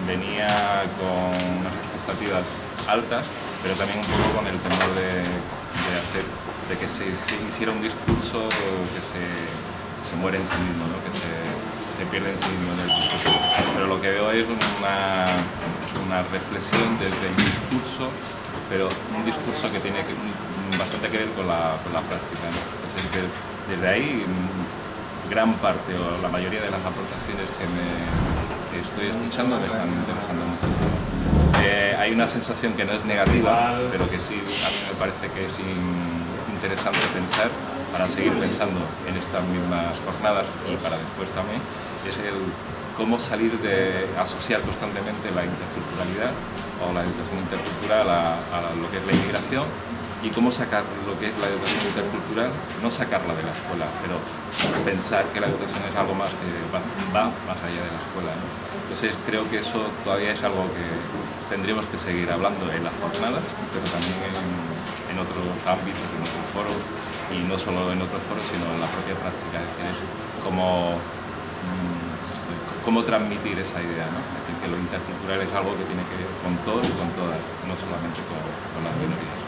venía con unas expectativas altas, pero también un poco con el temor de que se hiciera un discurso que se muere en sí mismo, ¿no? Que se pierde en sí mismo en el discurso. Pero lo que veo es una reflexión desde el discurso, pero un discurso que tiene bastante que ver con la práctica, ¿no? Entonces, desde ahí, gran parte o la mayoría de las aportaciones que estoy escuchando me están interesando muchísimo. Hay una sensación que no es negativa, pero que sí a mí me parece que es interesante pensar para seguir pensando en estas mismas jornadas y para después también, es el cómo salir de asociar constantemente la interculturalidad o la educación intercultural a lo que es la inmigración, y cómo sacar lo que es la educación intercultural, no sacarla de la escuela, pero pensar que la educación es algo más que va más allá de la escuela, ¿no? Entonces creo que eso todavía es algo que tendríamos que seguir hablando en las jornadas, pero también en otros ámbitos, en otros foros, y no solo en otros foros, sino en la propia práctica. Es decir, es cómo transmitir esa idea, ¿no? Es decir, que lo intercultural es algo que tiene que ver con todos y con todas, no solamente con las minorías.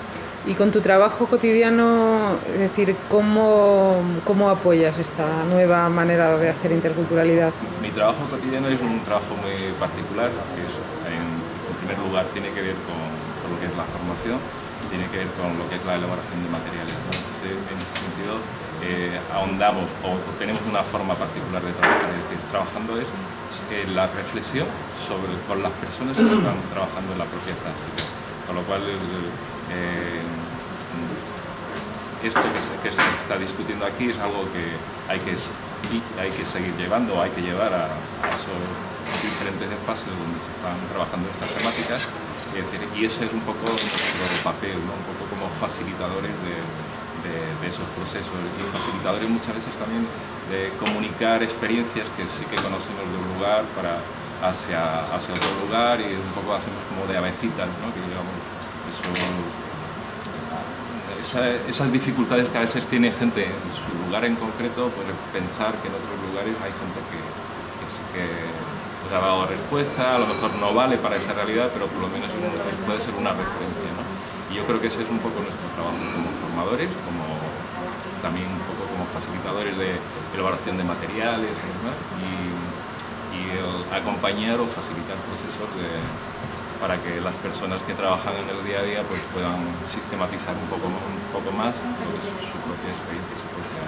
Y con tu trabajo cotidiano, es decir, ¿cómo apoyas esta nueva manera de hacer interculturalidad? Mi trabajo cotidiano es un trabajo muy particular, que es, en primer lugar tiene que ver con lo que es la formación, tiene que ver con lo que es la elaboración de materiales, ¿no? Entonces, en ese sentido, ahondamos o tenemos una forma particular de trabajar, es decir, trabajando es la reflexión con las personas que están trabajando en la propia práctica, con lo cual esto que se está discutiendo aquí es algo que hay que seguir llevando, hay que llevar a esos diferentes espacios donde se están trabajando estas temáticas, es decir, y ese es un poco nuestro papel, ¿no? Un poco como facilitadores de esos procesos, y facilitadores muchas veces también de comunicar experiencias que sí que conocemos de un lugar hacia otro lugar, y un poco hacemos como de abejitas, ¿no? Que digamos, esas dificultades que a veces tiene gente en su lugar en concreto, pues pensar que en otros lugares hay gente que sí que pues, ha dado respuesta, a lo mejor no vale para esa realidad, pero por lo menos puede ser una referencia, ¿no? Y yo creo que ese es un poco nuestro trabajo como formadores, también un poco como facilitadores de elaboración de materiales, ¿no? y acompañar o facilitar procesos para que las personas que trabajan en el día a día pues puedan sistematizar un poco más pues, su propia experiencia y su propia